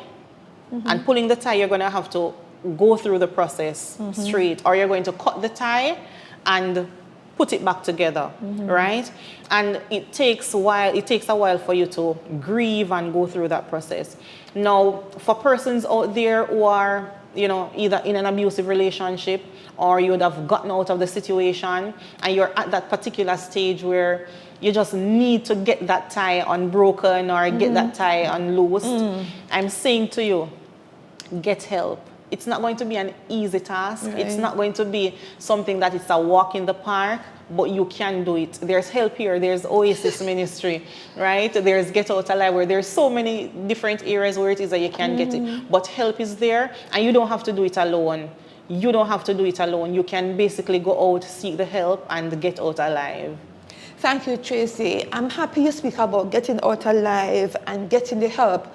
and pulling the tie, you're going to have to go through the process straight, or you're going to cut the tie and put it back together, right? And it takes a while for you to grieve and go through that process. Now, for persons out there who are, either in an abusive relationship, or you would have gotten out of the situation and you're at that particular stage where you just need to get that tie unbroken or get that tie unloosed, I'm saying to you, get help. It's not going to be an easy task. Right. It's not going to be something that it's a walk in the park, but you can do it. There's help here. There's Oasis ministry, right? There's Get Out Alive, where there's so many different areas where it is that you can get it. But help is there, and you don't have to do it alone. You don't have to do it alone. You can basically go out, seek the help, and get out alive. Thank you, Tracy. I'm happy you speak about getting out alive and getting the help,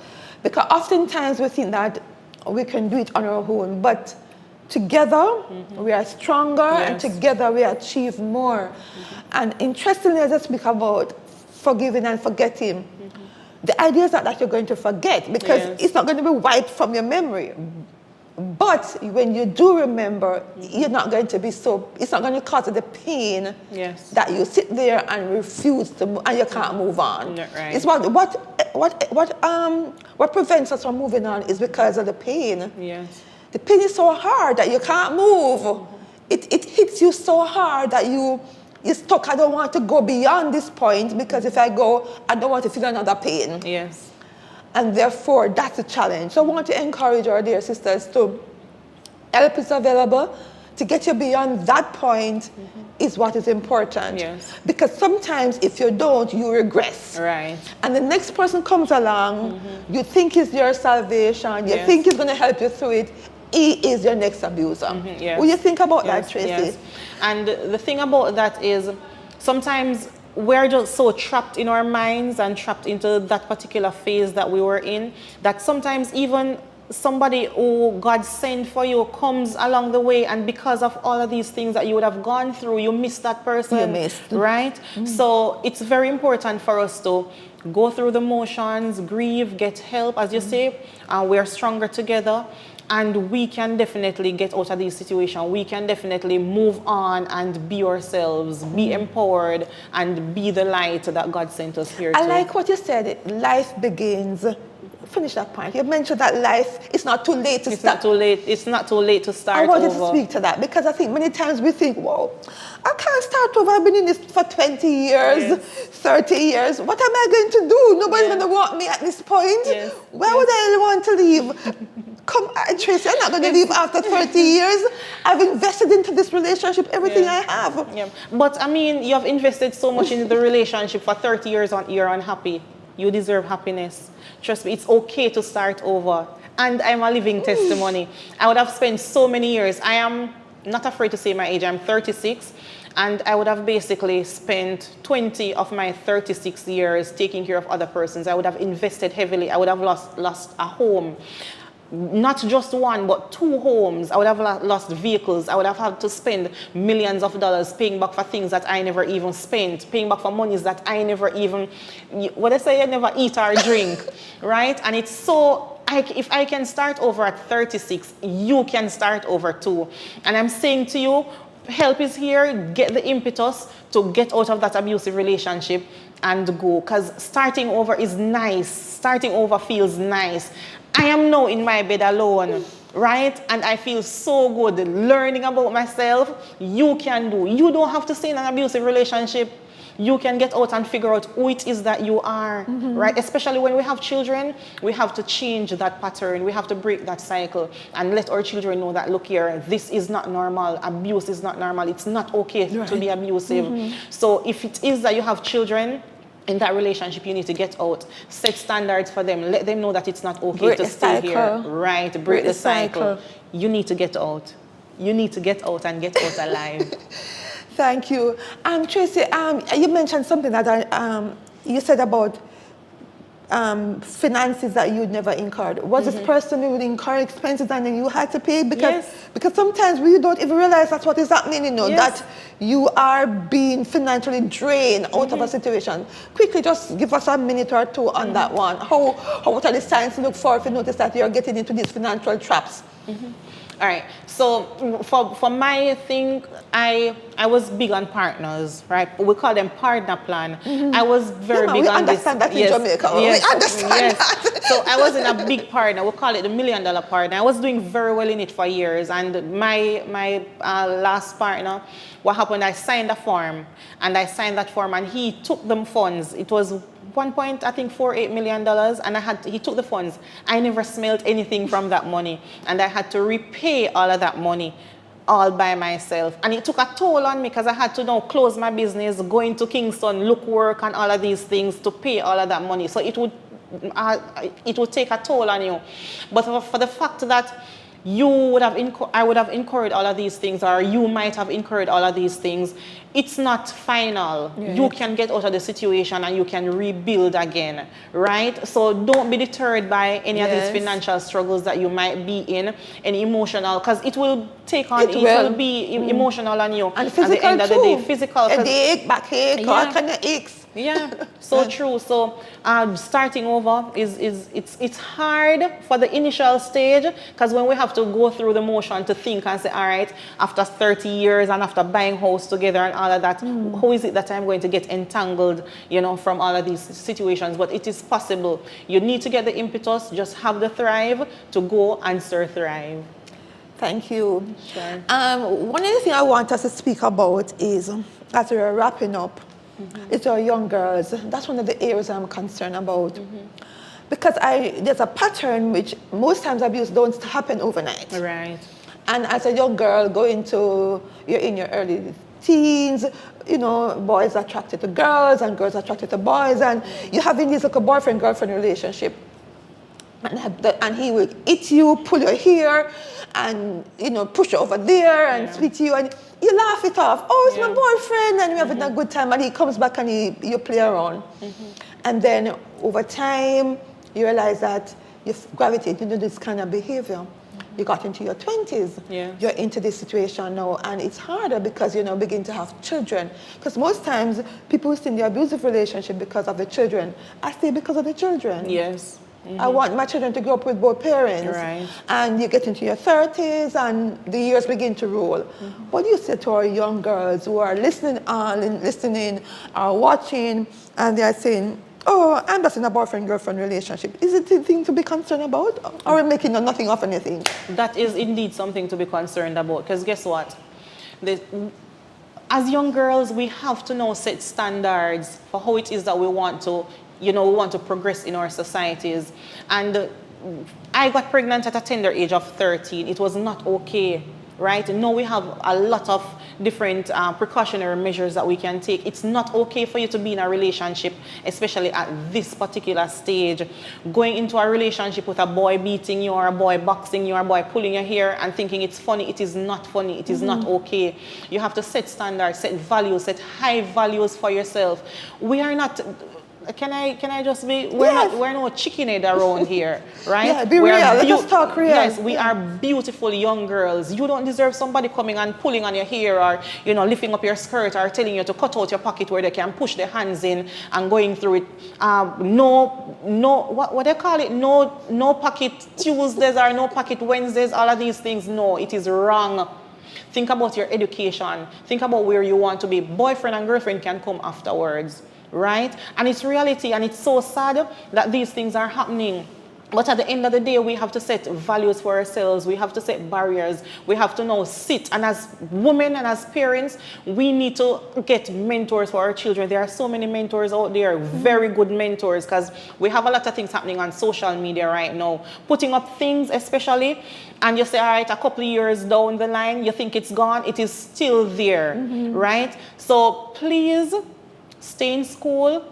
because oftentimes we think that we can do it on our own, but together we are stronger, and together we achieve more. And interestingly, as I speak about forgiving and forgetting, the idea is not that you're going to forget, because it's not going to be wiped from your memory. But when you do remember, you're not going to be it's not going to cause the pain that you sit there and refuse to move, and you can't move on. Right. It's what prevents us from moving on is because of the pain. Yes. The pain is so hard that you can't move. It hits you so hard that you're stuck. I don't want to go beyond this point, because if I go, I don't want to feel another pain. Yes. And therefore, that's a challenge. So I want to encourage our dear sisters to help is available. To get you beyond that point is what is important. Yes. Because sometimes if you don't, you regress. Right. And the next person comes along, you think is your salvation, you think he's going to help you through it, he is your next abuser. Will you think about that, Tracy? Yes. And the thing about that is, sometimes we're just so trapped in our minds and trapped into that particular phase that we were in, that sometimes even somebody who God sent for you comes along the way, and because of all of these things that you would have gone through, you miss that person. You missed. Right? So it's very important for us to go through the motions, grieve, get help, as you say, and we're stronger together. And we can definitely get out of this situation. We can definitely move on and be ourselves, be empowered, and be the light that God sent us here to. I like what you said. Life begins finish that point. You mentioned that life, it's not too late to start. Not too late. It's not too late to start over. I wanted to speak to that because I think many times we think, whoa, I can't start over. I've been in this for 20 years, 30 years. What am I going to do? Nobody's going to want me at this point. Why would I want to leave? Come, Tracy, I'm not going to leave after 30 years. I've invested into this relationship, everything I have. Yeah. But I mean, you have invested so much in the relationship for 30 years and you're unhappy. You deserve happiness. Trust me, it's okay to start over. And I'm a living testimony. I would have spent so many years. I am not afraid to say my age. I'm 36. And I would have basically spent 20 of my 36 years taking care of other persons. I would have invested heavily. I would have lost a home. Not just one, but 2 homes. I would have lost vehicles. I would have had to spend millions of dollars paying back for things that I never even spent, paying back for monies that I never even, what I say, I never eat or drink, right? And it's so, if I can start over at 36, you can start over too. And I'm saying to you, help is here. Get the impetus to get out of that abusive relationship and go. Because starting over is nice. Starting over feels nice. I am now in my bed alone, right? And I feel so good learning about myself. You can do. You don't have to stay in an abusive relationship. You can get out and figure out who it is that you are, right? Especially when we have children, we have to change that pattern. We have to break that cycle and let our children know that, look here, this is not normal. Abuse is not normal. It's not okay to be abusive. So if it is that you have children in that relationship, you need to get out, set standards for them, let them know that it's not okay to stay here, right? Break the cycle. You need to get out. You need to get out and get out alive. Thank you. Tracy, you mentioned something that you said about finances that you'd never incurred. Was this person who would incur expenses and then you had to pay? Because sometimes we don't even realize that's what is happening, you know, that you are being financially drained out of a situation. Quickly, just give us a minute or two on that one. What are the signs to look for if you notice that you're getting into these financial traps? All right. So for my thing, I was big on partners, right? We call them partner plan. I was very big on this. We understand that in Jamaica. We understand that. So I was in a big partner. We call it the $1 million partner. I was doing very well in it for years. And my last partner, what happened, I signed a form. And I signed that form and he took them funds. It was $1.48 million, and he took the funds. I never smelled anything from that money, and I had to repay all of that money all by myself. And it took a toll on me because I had to now close my business, go into Kingston, look work and all of these things to pay all of that money. So it would take a toll on you. But for the fact that I would have incurred all of these things, or you might have incurred all of these things, it's not final. You can get out of the situation and you can rebuild again, right? So don't be deterred by any of these financial struggles that you might be in, and emotional, because it will take on, it will be emotional on you. And physical at the end of the day. Physical. Headache, backache, all kind of aches. Yeah, so true. So starting over it's hard for the initial stage, because when we have to go through the motion to think and say, all right, after 30 years and after buying house together and all of that, how is it that I'm going to get entangled, you know, from all of these situations? But it is possible. You need to get the impetus, just have the thrive to go and thrive. Thank you. Sure. One of the things I want us to speak about is, as we're wrapping up, it's our young girls. That's one of the areas I'm concerned about. Because there's a pattern which most times abuse don't happen overnight. Right. And as a young girl you're in your early teens, you know, boys are attracted to girls and girls are attracted to boys, and you're having this like a boyfriend-girlfriend relationship. And he will hit you, pull your hair, and, you know, push you over there and speak to you, and you laugh it off. Oh, it's my boyfriend, and we're having a good time, and he comes back and you play around. And then over time, you realize that you've gravitated into this kind of behavior. You got into your 20s, you're into this situation now, and it's harder because you now begin to have children. Because most times, people stay in the abusive relationship because of the children. I stay because of the children. Yes. I want my children to grow up with both parents. Right. And you get into your 30s and the years begin to roll. What do you say to our young girls who are listening or watching, and they're saying, Oh, I'm just in a boyfriend-girlfriend relationship. Is it a thing to be concerned about? Or are we making nothing of anything? That is indeed something to be concerned about, because guess what? As young girls, we have to now set standards for how it is that we want to, we want to progress in our societies. And I got pregnant at a tender age of 13. It was not okay, right? Now we have a lot of different precautionary measures that we can take. It's not okay for you to be in a relationship, especially at this particular stage. Going into a relationship with a boy beating you, or a boy boxing you, or a boy pulling your hair and thinking it's funny, it is not funny. It is not okay. You have to set standards, set values, set high values for yourself. We are not... Can I just be? We're no chicken head around here, right? Yeah, be real. Let's just talk real. Yes, we are beautiful young girls. You don't deserve somebody coming and pulling on your hair, or lifting up your skirt, or telling you to cut out your pocket where they can push their hands in and going through it. What they call it? No pocket Tuesdays or no pocket Wednesdays. All of these things. No, it is wrong. Think about your education. Think about where you want to be. Boyfriend and girlfriend can come afterwards. Right? And it's reality, and it's so sad that these things are happening. But at the end of the day, we have to set values for ourselves. We have to set barriers. We have to now sit. And as women and as parents, we need to get mentors for our children. There are so many mentors out there, very good mentors, because we have a lot of things happening on social media right now. Putting up things especially, and you say, all right, a couple of years down the line, you think it's gone. It is still there, right? So please, stay in school,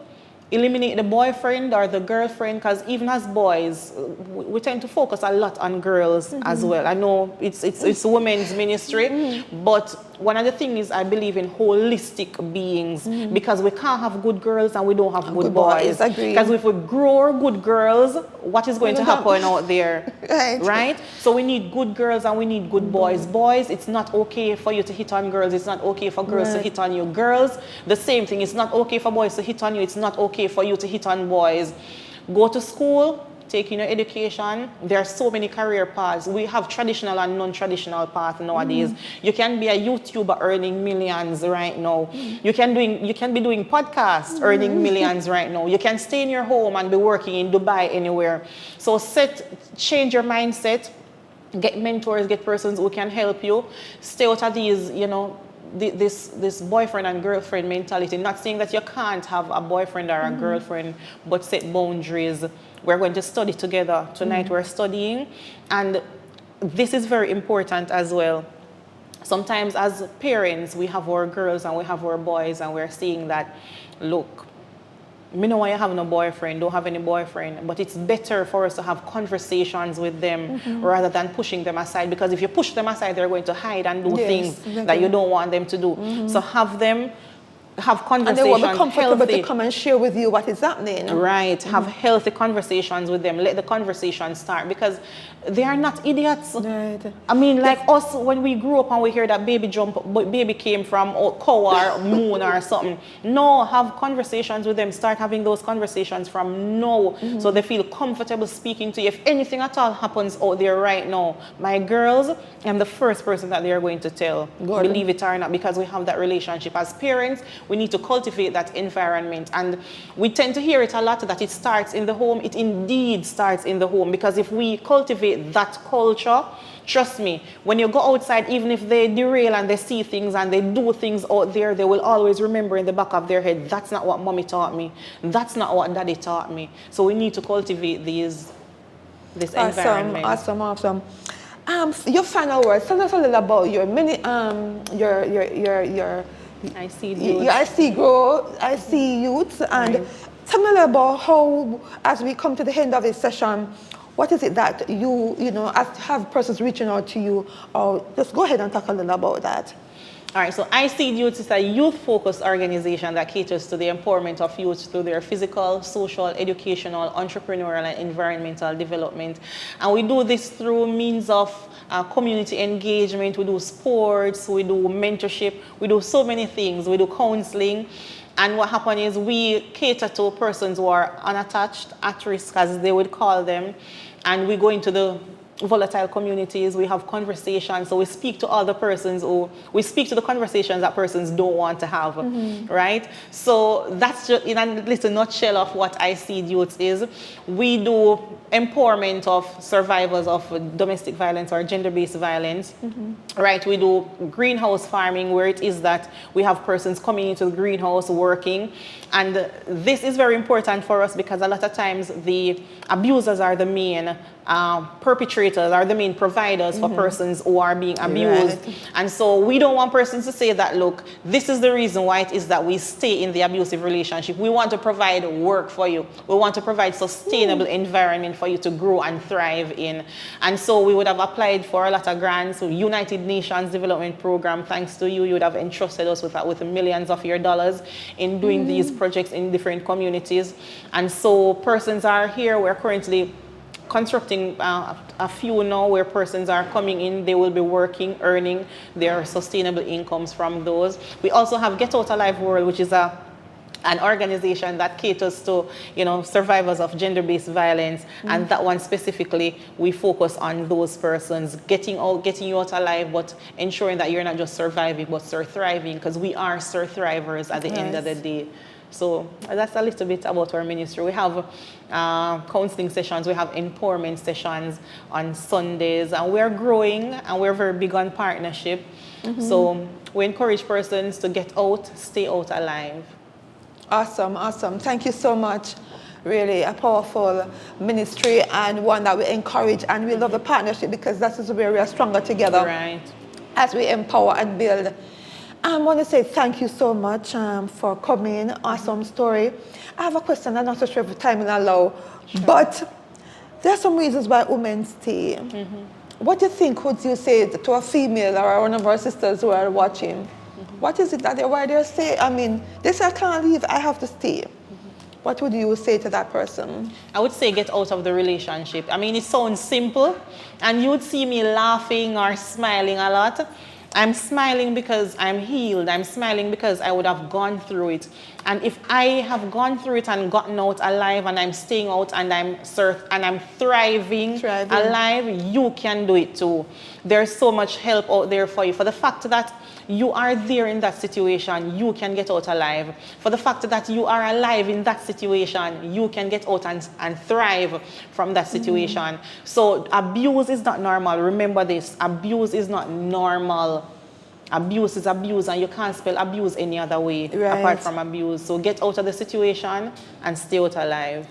eliminate the boyfriend or the girlfriend, because even as boys, we tend to focus a lot on girls as well. I know it's women's ministry, but one of the things is I believe in holistic beings, because we can't have good girls and we don't have good boys. Because if we grow good girls, what is going to happen out there? Right? So we need good girls and we need good boys. Boys, it's not okay for you to hit on girls. It's not okay for girls to hit on you. Girls, the same thing. It's not okay for boys to hit on you. It's not okay for you to hit on boys. Go to school, take in your education. There are so many career paths. We have traditional and non-traditional paths nowadays. You can be a YouTuber earning millions right now. You can be doing podcasts earning millions right now. You can stay in your home and be working in Dubai, anywhere. So change your mindset. Get mentors, get persons who can help you. Stay out of these, this boyfriend and girlfriend mentality. Not saying that you can't have a boyfriend or a girlfriend, but set boundaries. We're going to study together. Tonight we're studying, and this is very important as well. Sometimes as parents, we have our girls and we have our boys, and we're saying that, look, me know why you have no boyfriend, don't have any boyfriend, but it's better for us to have conversations with them rather than pushing them aside, because if you push them aside, they're going to hide and do things that you don't want them to do. So have conversations. And they will be comfortable to come and share with you what is happening. Right. Have healthy conversations with them. Let the conversation start, because they are not idiots. Right. I mean, like us, when we grew up and we hear that baby came from a cow or moon or something. No, have conversations with them. Start having those conversations from now, so they feel comfortable speaking to you. If anything at all happens out there right now, my girls, I'm the first person that they are going to tell. Believe it or not, because we have that relationship. As parents, we need to cultivate that environment. And we tend to hear it a lot that it starts in the home. It indeed starts in the home, because if we cultivate that culture, trust me, when you go outside, even if they derail and they see things and they do things out there, they will always remember in the back of their head, that's not what mommy taught me. That's not what daddy taught me. So we need to cultivate this environment. Awesome. Your final words. Tell us a little about your I see youth. I see youths, and tell me a little about how, as we come to the end of this session, what is it that you as have persons reaching out to you, or just go ahead and talk a little about that. All right, so I See Youths is a youth-focused organization that caters to the empowerment of youth through their physical, social, educational, entrepreneurial, and environmental development. And we do this through means of community engagement. We do sports, we do mentorship, we do so many things. We do counseling. And what happens is we cater to persons who are unattached, at risk, as they would call them. And we go into the volatile communities. We have conversations, so we speak to other persons, or we speak to the conversations that persons don't want to have, right? So that's just in a little nutshell of what SEEED Youths is. We do empowerment of survivors of domestic violence or gender-based violence, right? We do greenhouse farming, where it is that we have persons coming into the greenhouse working, and this is very important for us because a lot of times the abusers are the main perpetrators, are the main providers for persons who are being abused. Right. And so we don't want persons to say that, look, this is the reason why it is that we stay in the abusive relationship. We want to provide work for you. We want to provide sustainable environment for you to grow and thrive in. And so we would have applied for a lot of grants, United Nations Development Program, thanks to you. You would have entrusted us with millions of your dollars in doing these projects in different communities. And so persons are here. We're currently constructing a few now where persons are coming in, they will be working, earning their sustainable incomes from those. We also have Get Out Alive World, which is an organization that caters to, you know, survivors of gender-based violence, and that one specifically, we focus on those persons getting you out alive, but ensuring that you're not just surviving, but thriving, because we are thrivers at the end of the day. So that's a little bit about our ministry. We have counseling sessions, we have empowerment sessions on Sundays, and we're growing, and we're very big on partnership. So we encourage persons to get out, stay out alive. Awesome, awesome. Thank you so much. Really a powerful ministry, and one that we encourage, and we love the partnership because that is where we are stronger together. Right. As we empower and build. I want to say thank you so much for coming. Awesome story. I have a question. I'm not so sure if time will allow, but there are some reasons why women stay. What do you think would you say to a female or one of our sisters who are watching? What is it that why they stay? I mean, they say I can't leave, I have to stay. What would you say to that person? I would say get out of the relationship. I mean, it sounds simple, and you would see me laughing or smiling a lot. I'm smiling because I'm healed. I'm smiling because I would have gone through it. And if I have gone through it and gotten out alive, and I'm staying out and I'm thriving alive, you can do it too. There's so much help out there for you. For the fact that you are there in that situation, you can get out alive. For the fact that you are alive in that situation, you can get out and thrive from that situation. So abuse is not normal. Remember this, abuse is not normal. Abuse is abuse, and you can't spell abuse any other way apart from abuse. So get out of the situation and stay out alive.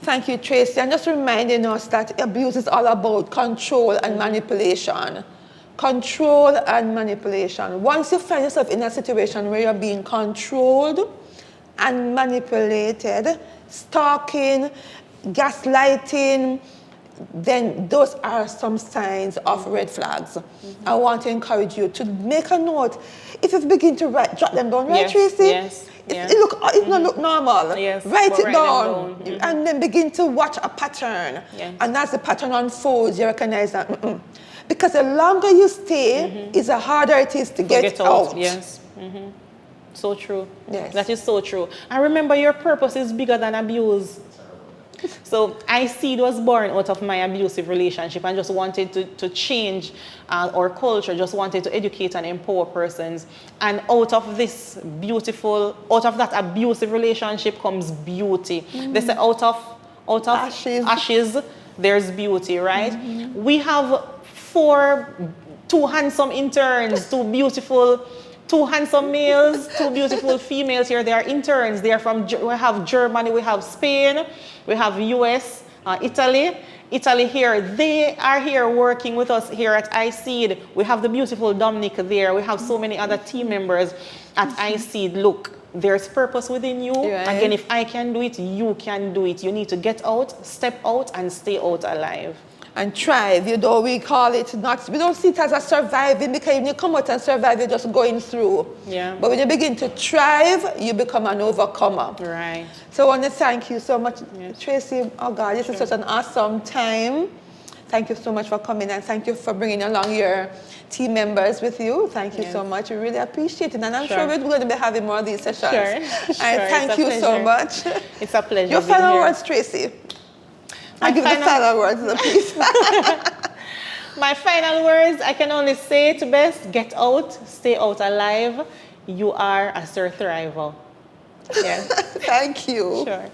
Thank you, Tracy. And just reminding us that abuse is all about control and manipulation. Control and manipulation. Once you find yourself in a situation where you're being controlled and manipulated, stalking, gaslighting, then those are some signs of red flags. I want to encourage you to make a note. If you begin to jot them down, right, Tracy? Yes. It not look normal. Write it down. And then begin to watch a pattern. And as the pattern unfolds, you recognize that. Because the longer you stay, is the harder it is to get out. Yes. So true. Yes. That is so true. And remember, your purpose is bigger than abuse. So SEEED was born out of my abusive relationship, and just wanted to change our culture, just wanted to educate and empower persons. And out of that abusive relationship comes beauty. They say out of ashes, there's beauty, right? We have two handsome interns, two handsome males, two beautiful females here. They are interns. They are we have Germany, we have Spain, we have US, Italy here. They are here working with us here at SEEED. We have the beautiful Dominic there. We have so many other team members at SEEED. Look, there's purpose within you. Again, if I can do it, you can do it. You need to get out, step out, and stay out alive. And thrive. We call it we don't see it as a surviving, because when you come out and survive, you're just going through. But when you begin to thrive, you become an overcomer. Right. So I want to thank you so much, Tracy. Oh God, this is such an awesome time. Thank you so much for coming, and thank you for bringing along your team members with you. Thank you so much. We really appreciate it. And I'm sure we're going to be having more of these sessions. Thank you so much. It's a pleasure. Your final words, Tracy. I give the final words, please. My final words, I can only say to best, get out, stay out alive. You are a thriver. Yes. Thank you. Sure.